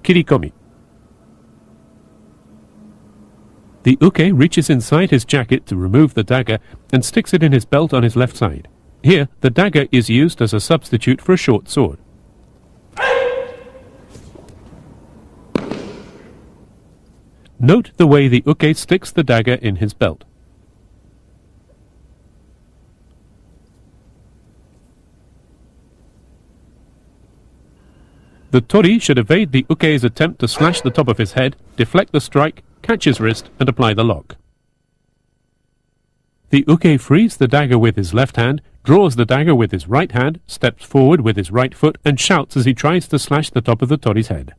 kirikomi. The uke reaches inside his jacket to remove the dagger and sticks it in his belt on his left side. Here, the dagger is used as a substitute for a short sword. Note the way the uke sticks the dagger in his belt. The tori should evade the uke's attempt to slash the top of his head, deflect the strike, catch his wrist, and apply the lock. The uke frees the dagger with his left hand, draws the dagger with his right hand, steps forward with his right foot, and shouts as he tries to slash the top of the tori's head.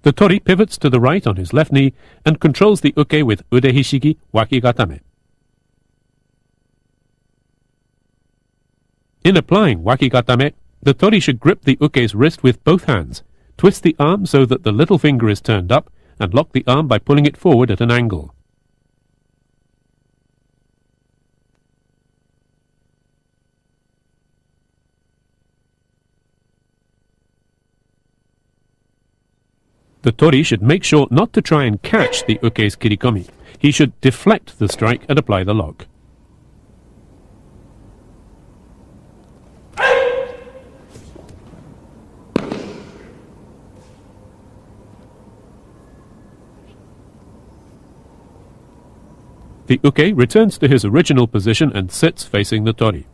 The tori pivots to the right on his left knee and controls the uke with ude hishigi wakigatame. In applying wakigatame, the tori should grip the uke's wrist with both hands, twist the arm so that the little finger is turned up, and lock the arm by pulling it forward at an angle. The tori should make sure not to try and catch the uke's kirikomi. He should deflect the strike and apply the lock. The uke returns to his original position and sits facing the tori.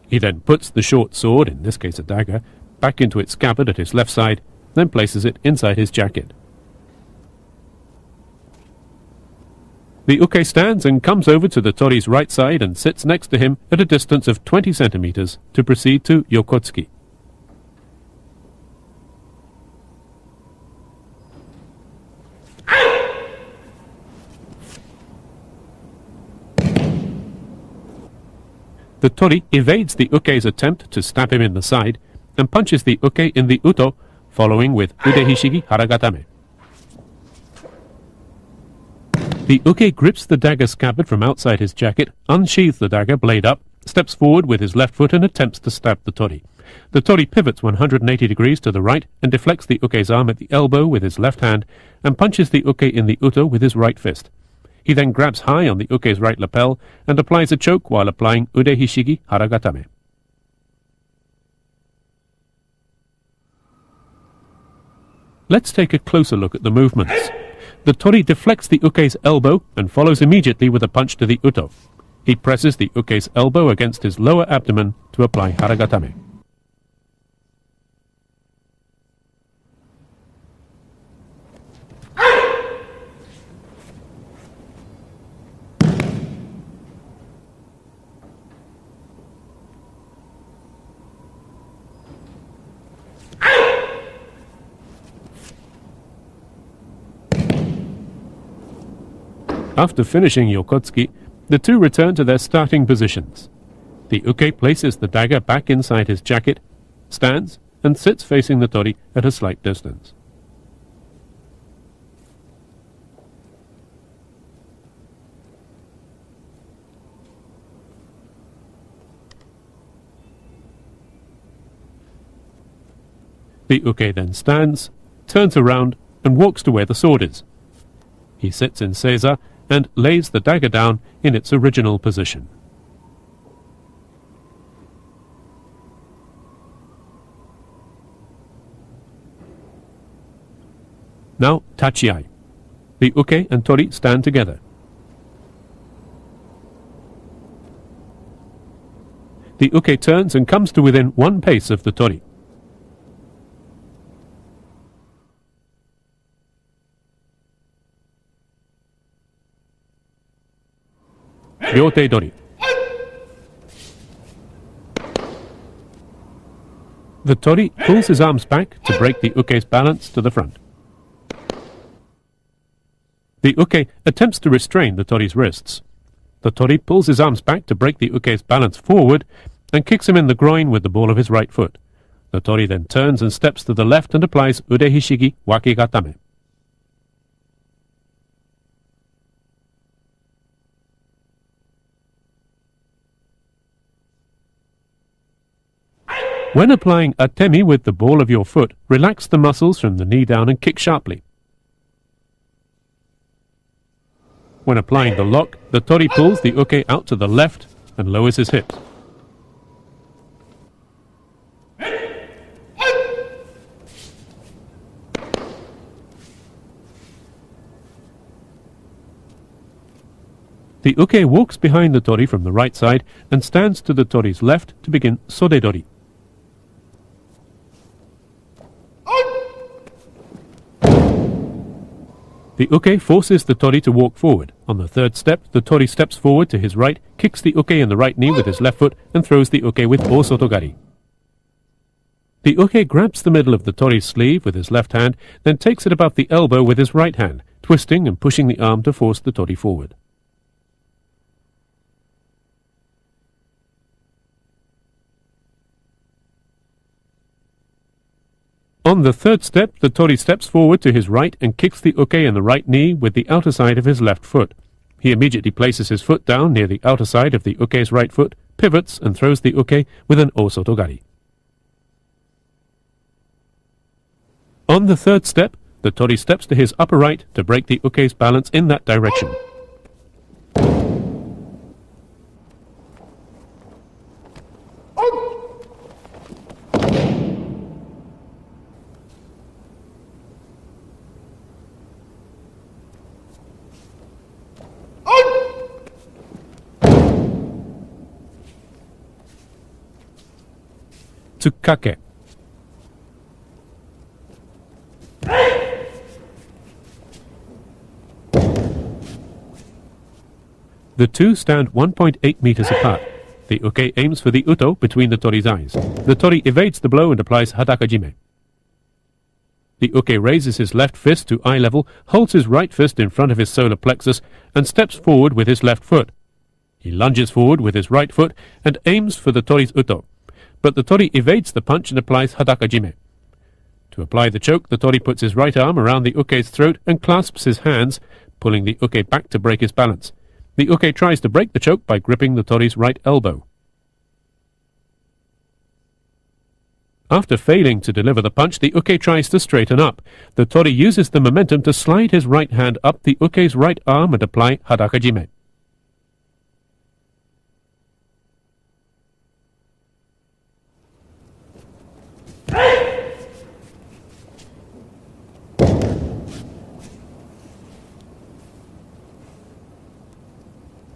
He then puts the short sword, in this case a dagger, back into its scabbard at his left side, then places it inside his jacket. The uke stands and comes over to the tori's right side and sits next to him at a distance of 20 centimeters to proceed to yokotsuki. The tori evades the uke's attempt to stab him in the side and punches the uke in the uto, following with ude hishigi haragatame. The uke grips the dagger scabbard from outside his jacket, unsheathes the dagger blade up, steps forward with his left foot and attempts to stab the tori. The tori pivots 180 degrees to the right and deflects the uke's arm at the elbow with his left hand and punches the uke in the uto with his right fist. He then grabs high on the uke's right lapel and applies a choke while applying ude hishigi haragatame. Let's take a closer look at the movements. The tori deflects the uke's elbow and follows immediately with a punch to the uto. He presses the uke's elbow against his lower abdomen to apply haragatame. After finishing yokotsuki, the two return to their starting positions. The uke places the dagger back inside his jacket, stands, and sits facing the tori at a slight distance. The uke then stands, turns around, and walks to where the sword is. He sits in seiza and lays the dagger down in its original position. Now tachiai. The uke and tori stand together. The uke turns and comes to within one pace of the tori. Ryote dori. The tori pulls his arms back to break the uke's balance to the front. The uke attempts to restrain the tori's wrists. The tori pulls his arms back to break the uke's balance forward and kicks him in the groin with the ball of his right foot. The tori then turns and steps to the left and applies ude hishigi wakigatame. When applying atemi with the ball of your foot, relax the muscles from the knee down and kick sharply. When applying the lock, the tori pulls the uke out to the left and lowers his hips. The uke walks behind the tori from the right side and stands to the tori's left to begin sodedori. The uke forces the tori to walk forward. On the third step, the tori steps forward to his right, kicks the uke in the right knee with his left foot, and throws the uke with osotogari. The uke grabs the middle of the tori's sleeve with his left hand, then takes it above the elbow with his right hand, twisting and pushing the arm to force the tori forward. On the third step, the tori steps forward to his right and kicks the uke in the right knee with the outer side of his left foot. He immediately places his foot down near the outer side of the uke's right foot, pivots and throws the uke with an osotogari. On the third step, the tori steps to his upper right to break the uke's balance in that direction. Tsukake. The two stand 1.8 meters apart. The uke aims for the uto between the tori's eyes. The tori evades the blow and applies hadakajime. The uke raises his left fist to eye level, holds his right fist in front of his solar plexus, and steps forward with his left foot. He lunges forward with his right foot and aims for the tori's uto. But the tori evades the punch and applies hadakajime. To apply the choke, the tori puts his right arm around the uke's throat and clasps his hands, pulling the uke back to break his balance. The uke tries to break the choke by gripping the tori's right elbow. After failing to deliver the punch, the uke tries to straighten up. The tori uses the momentum to slide his right hand up the uke's right arm and apply hadakajime.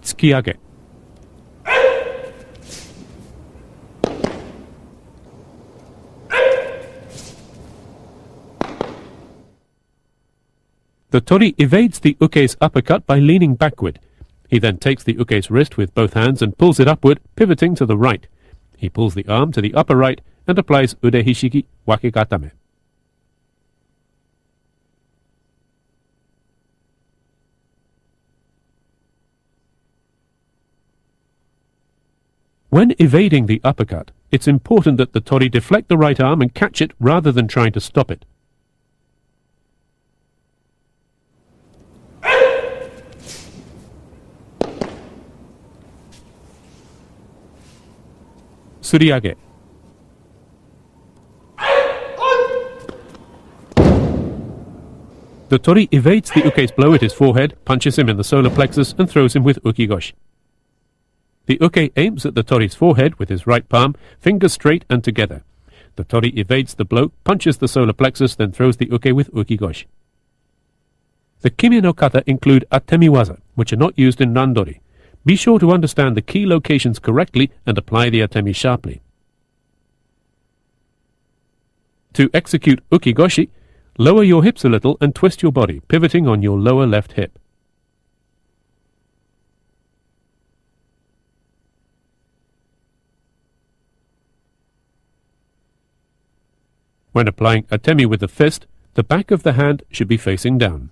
Tsukiyage. The tori evades the uke's uppercut by leaning backward. He then takes the uke's wrist with both hands and pulls it upward, pivoting to the right. He pulls the arm to the upper right and applies ude hishiki wakekatame. When evading the uppercut, it's important that the tori deflect the right arm and catch it rather than trying to stop it. Suriage. The tori evades the uke's blow at his forehead, punches him in the solar plexus and throws him with ukigoshi. The uke aims at the tori's forehead with his right palm, fingers straight and together. The tori evades the blow, punches the solar plexus, then throws the uke with ukigoshi. The Kime-ne-kata include atemi waza, which are not used in randori. Be sure to understand the key locations correctly and apply the atemi sharply. To execute ukigoshi, lower your hips a little and twist your body, pivoting on your lower left hip. When applying atemi with the fist, the back of the hand should be facing down.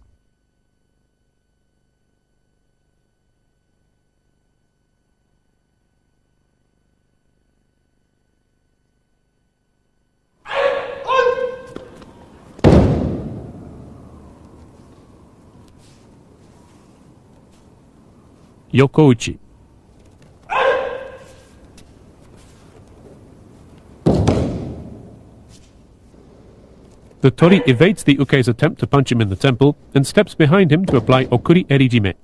Yokouchi. The tori evades the uke's attempt to punch him in the temple and steps behind him to apply okuri erijime.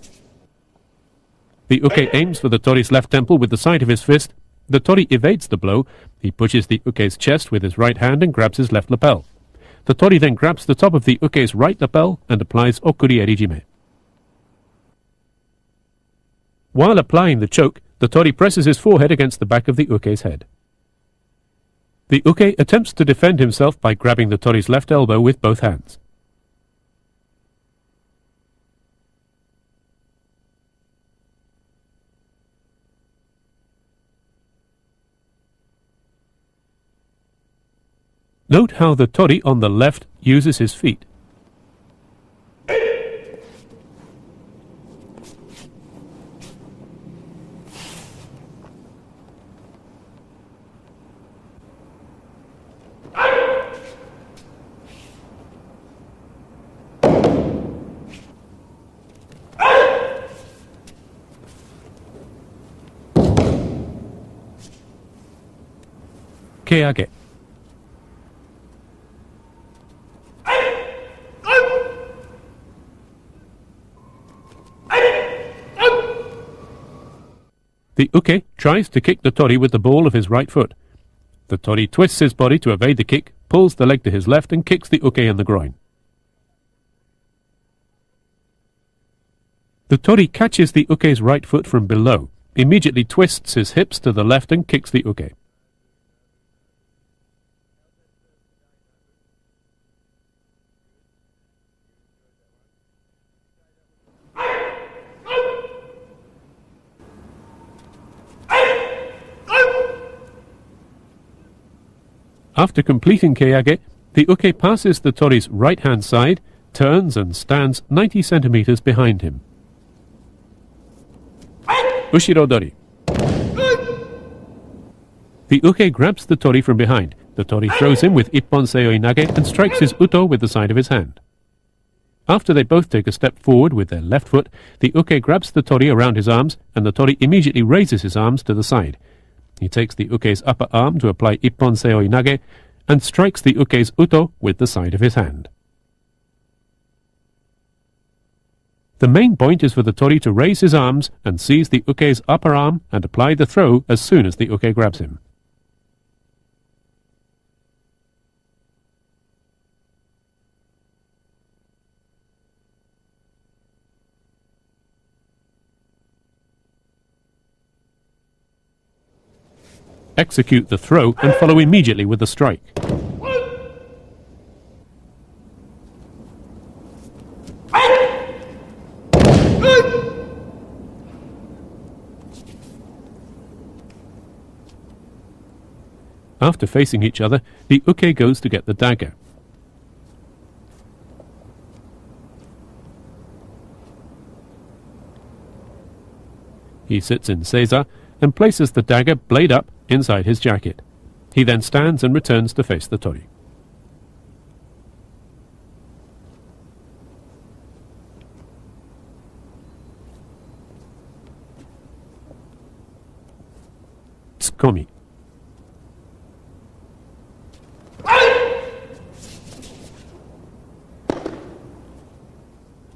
The uke aims for the tori's left temple with the side of his fist. The tori evades the blow. He pushes the uke's chest with his right hand and grabs his left lapel. The tori then grabs the top of the uke's right lapel and applies okuri erijime. While applying the choke, the tori presses his forehead against the back of the uke's head. The uke attempts to defend himself by grabbing the tori's left elbow with both hands. Note how the tori on the left uses his feet. Keage. The uke tries to kick the tori with the ball of his right foot. The tori twists his body to evade the kick, pulls the leg to his left and kicks the uke in the groin. The tori catches the uke's right foot from below, immediately twists his hips to the left and kicks the uke. After completing keage, the uke passes the tori's right-hand side, turns and stands 90 centimeters behind him. Ushirodori. The uke grabs the tori from behind. The tori throws him with ippon seoi nage and strikes his uto with the side of his hand. After they both take a step forward with their left foot, the uke grabs the tori around his arms and the tori immediately raises his arms to the side. He takes the uke's upper arm to apply ippon seoi nage and strikes the uke's uto with the side of his hand. The main point is for the tori to raise his arms and seize the uke's upper arm and apply the throw as soon as the uke grabs him. Execute the throw and follow immediately with the strike. After facing each other, the uke goes to get the dagger. He sits in seiza and places the dagger blade up inside his jacket. He then stands and returns to face the tori. Tsukomi.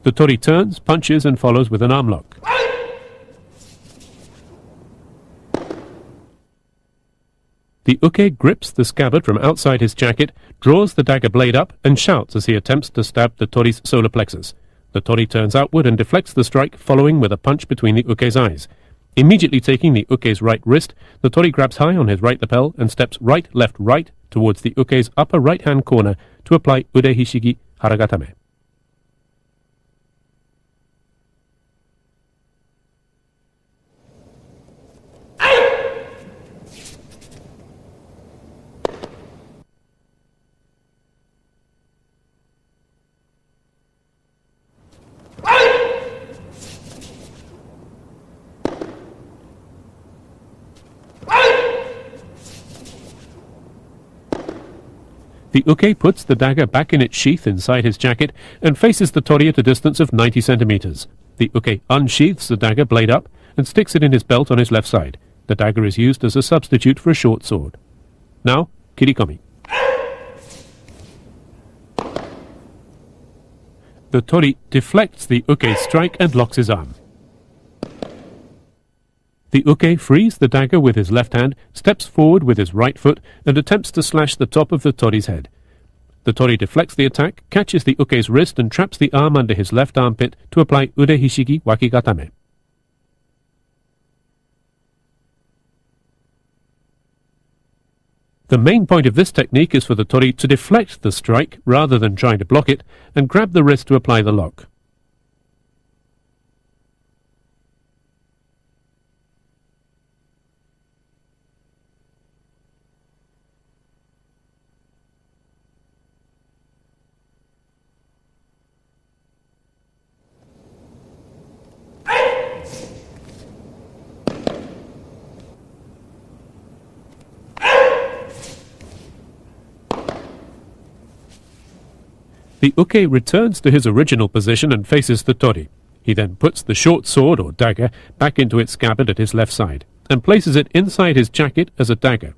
The tori turns, punches and follows with an arm lock. The uke grips the scabbard from outside his jacket, draws the dagger blade up and shouts as he attempts to stab the tori's solar plexus. The tori turns outward and deflects the strike, following with a punch between the uke's eyes. Immediately taking the uke's right wrist, the tori grabs high on his right lapel and steps right, left, right towards the uke's upper right-hand corner to apply ude hishigi haragatame. The uke puts the dagger back in its sheath inside his jacket and faces the tori at a distance of 90 centimeters. The uke unsheaths the dagger blade up and sticks it in his belt on his left side. The dagger is used as a substitute for a short sword. Now, kirikomi. The tori deflects the uke's strike and locks his arm. The uke frees the dagger with his left hand, steps forward with his right foot, and attempts to slash the top of the tori's head. The tori deflects the attack, catches the uke's wrist, and traps the arm under his left armpit to apply ude hishigi wakigatame. The main point of this technique is for the tori to deflect the strike rather than trying to block it, and grab the wrist to apply the lock. The uke returns to his original position and faces the tori. He then puts the short sword or dagger back into its scabbard at his left side and places it inside his jacket as a dagger.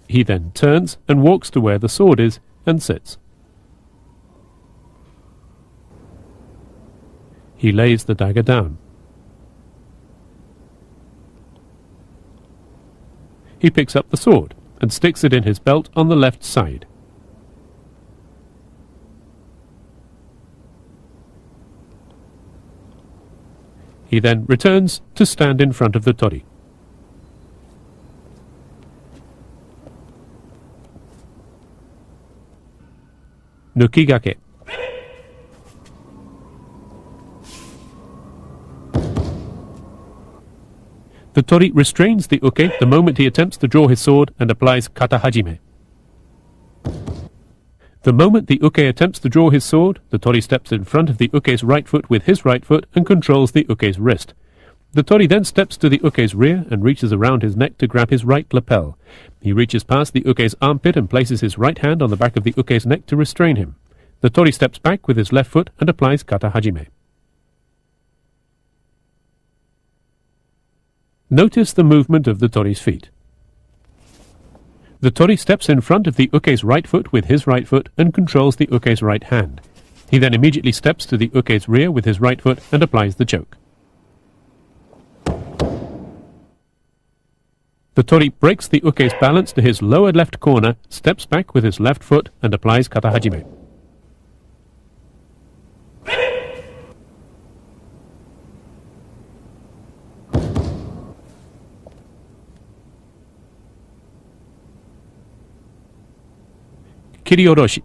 He then turns and walks to where the sword is and sits. He lays the dagger down. He picks up the sword and sticks it in his belt on the left side. He then returns to stand in front of the tori. Nukigake. The tori restrains the uke the moment he attempts to draw his sword and applies kata hajime. The moment the uke attempts to draw his sword, the tori steps in front of the uke's right foot with his right foot and controls the uke's wrist. The tori then steps to the uke's rear and reaches around his neck to grab his right lapel. He reaches past the uke's armpit and places his right hand on the back of the uke's neck to restrain him. The tori steps back with his left foot and applies kata hajime. Notice the movement of the tori's feet. The tori steps in front of the uke's right foot with his right foot and controls the uke's right hand. He then immediately steps to the uke's rear with his right foot and applies the choke. The tori breaks the uke's balance to his lower left corner, steps back with his left foot and applies kata hajime. Kirioroshi.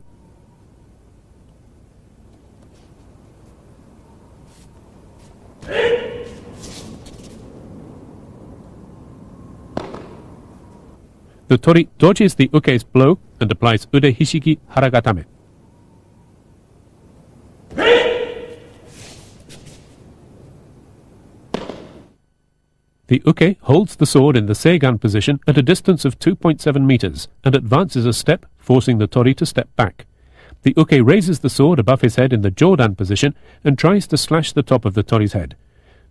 The tori dodges the uke's blow and applies ude hishigi haragatame. The uke holds the sword in the seigan position at a distance of 2.7 meters and advances a step, forcing the tori to step back. The uke raises the sword above his head in the jodan position and tries to slash the top of the tori's head.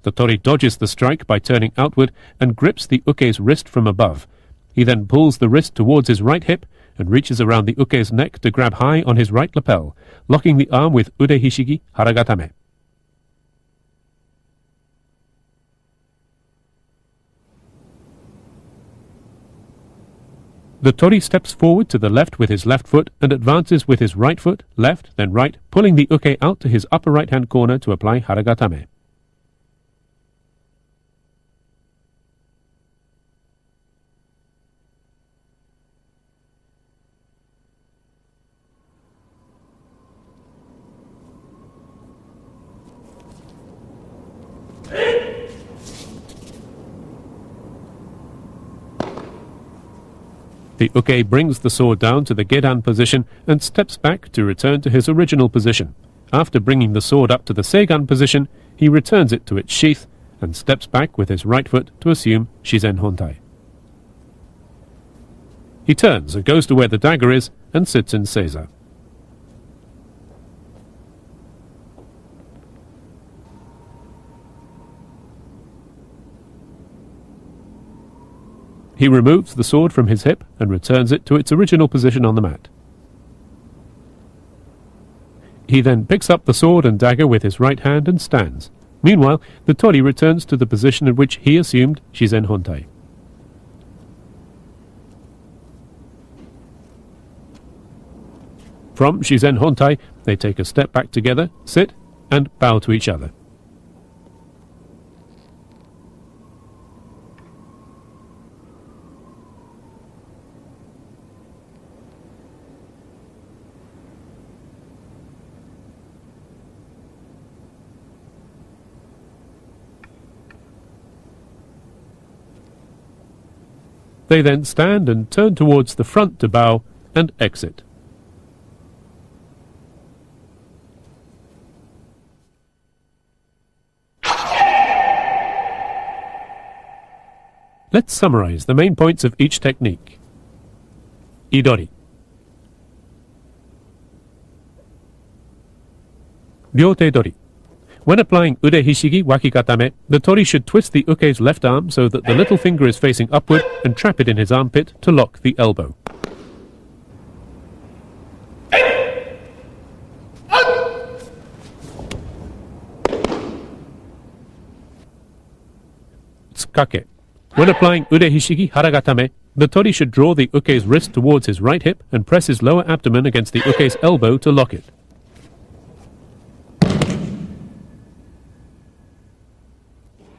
The tori dodges the strike by turning outward and grips the uke's wrist from above. He then pulls the wrist towards his right hip and reaches around the uke's neck to grab high on his right lapel, locking the arm with ude hishigi haragatame. The tori steps forward to the left with his left foot and advances with his right foot, left, then right, pulling the uke out to his upper right-hand corner to apply haragatame. The uke brings the sword down to the gedan position and steps back to return to his original position. After bringing the sword up to the seigan position, he returns it to its sheath and steps back with his right foot to assume shizen hontai. He turns and goes to where the dagger is and sits in seiza. He removes the sword from his hip and returns it to its original position on the mat. He then picks up the sword and dagger with his right hand and stands. Meanwhile, the tori returns to the position in which he assumed Shizen Hontai. From Shizen Hontai, they take a step back together, sit, and bow to each other. They then stand and turn towards the front to bow and exit. Let's summarize the main points of each technique. Idori. Ryote dori. When applying ude hishigi wakikatame, the tori should twist the uke's left arm so that the little finger is facing upward and trap it in his armpit to lock the elbow. Tsukake. When applying ude hishigi haragatame, the tori should draw the uke's wrist towards his right hip and press his lower abdomen against the uke's elbow to lock it.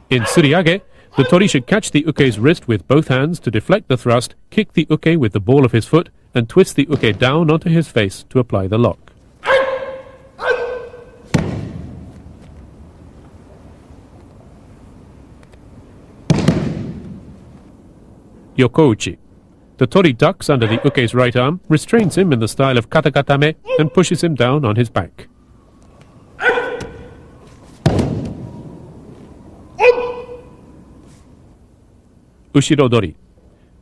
In suriage, the tori should catch the uke's wrist with both hands to deflect the thrust, kick the uke with the ball of his foot, and twist the uke down onto his face to apply the lock. Yokouchi. The tori ducks under the uke's right arm, restrains him in the style of katakatame, and pushes him down on his back. Ushirodori.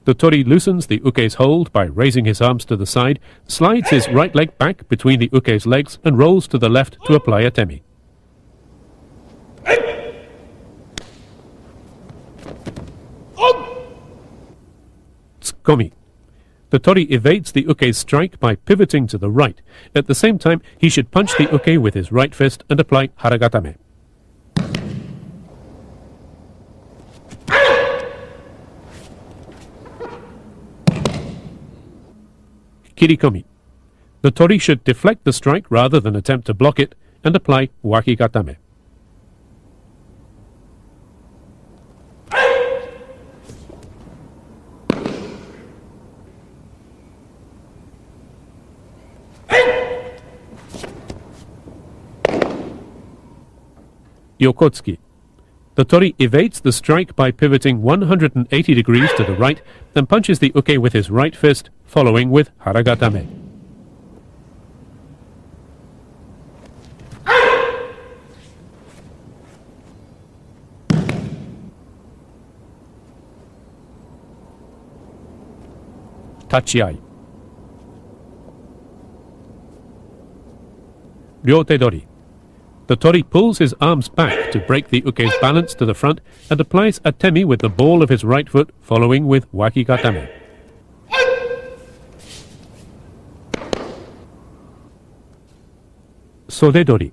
The tori loosens the uke's hold by raising his arms to the side, slides his right leg back between the uke's legs, and rolls to the left to apply a temi. Tsukomi. The tori evades the uke's strike by pivoting to the right. At the same time, he should punch the uke with his right fist and apply haragatame. Kirikomi. The tori should deflect the strike rather than attempt to block it and apply wakikatame. Yokotsuki. The tori evades the strike by pivoting 180 degrees to the right, then punches the uke with his right fist, following with haragatame. Tachiai. Ryote dori. The tori pulls his arms back to break the uke's balance to the front and applies a temi with the ball of his right foot, following with wakikatame. Sodedori.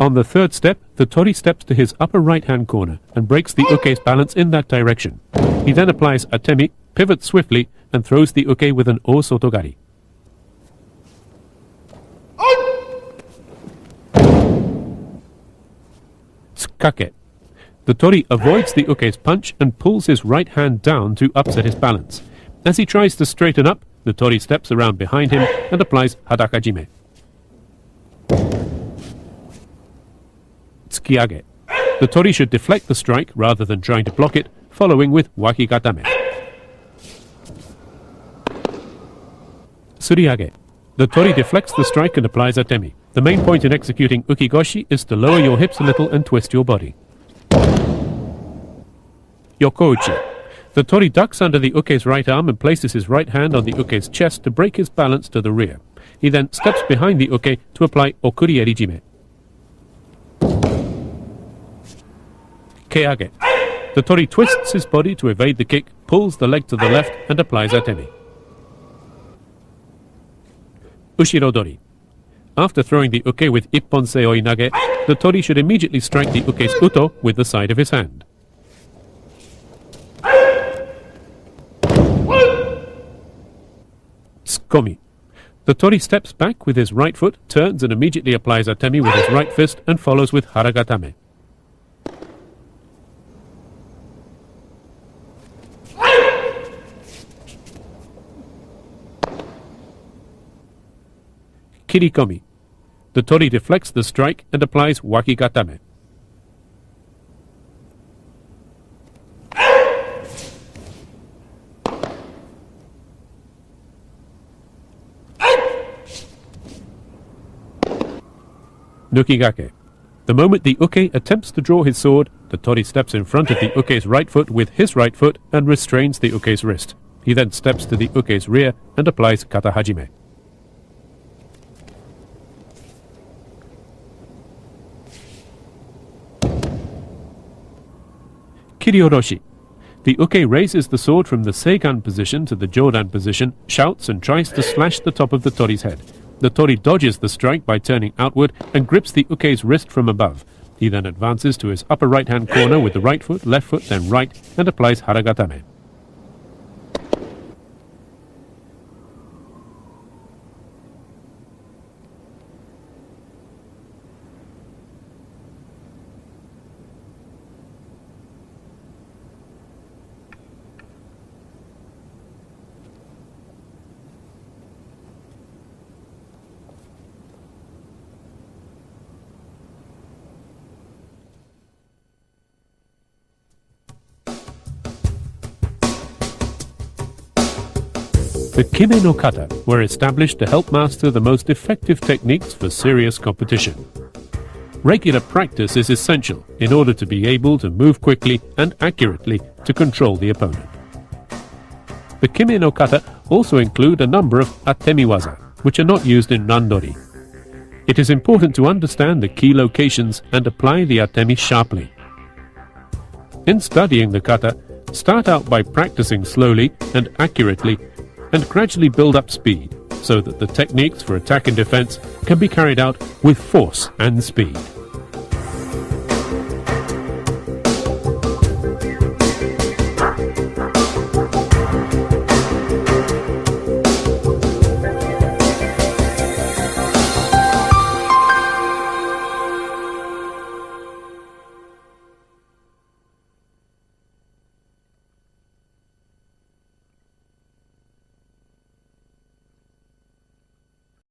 On the third step, the tori steps to his upper right-hand corner and breaks the uke's balance in that direction. He then applies a temi, pivots swiftly, and throws the uke with an o sotogari. Tsukake. The tori avoids the uke's punch and pulls his right hand down to upset his balance. As he tries to straighten up, the tori steps around behind him and applies hadakajime. Tsukiage. The tori should deflect the strike rather than trying to block it, following with wakikatame. Suriage. The tori deflects the strike and applies a temi. The main point in executing ukigoshi is to lower your hips a little and twist your body. Yokouchi. The tori ducks under the uke's right arm and places his right hand on the uke's chest to break his balance to the rear. He then steps behind the uke to apply okuri erijime. Keage. The tori twists his body to evade the kick, pulls the leg to the left, and applies a temi. Ushirodori. After throwing the uke with ipponsei oinage, the tori should immediately strike the uke's uto with the side of his hand. Tsukomi. The tori steps back with his right foot, turns and immediately applies atemi with his right fist and follows with haragatame. Kirikomi. The tori deflects the strike and applies wakigatame. Nukigake. The moment the uke attempts to draw his sword, the tori steps in front of the uke's right foot with his right foot and restrains the uke's wrist. He then steps to the uke's rear and applies kata hajime. Kirioroshi. The uke raises the sword from the seigan position to the jodan position, shouts and tries to slash the top of the tori's head. The tori dodges the strike by turning outward and grips the uke's wrist from above. He then advances to his upper right-hand corner with the right foot, left foot, then right, and applies haragatame. The Kime-no-kata were established to help master the most effective techniques for serious competition. Regular practice is essential in order to be able to move quickly and accurately to control the opponent. The Kime-no-kata also include a number of atemi-waza, which are not used in randori. It is important to understand the key locations and apply the atemi sharply. In studying the kata, start out by practicing slowly and accurately and gradually build up speed so that the techniques for attack and defense can be carried out with force and speed.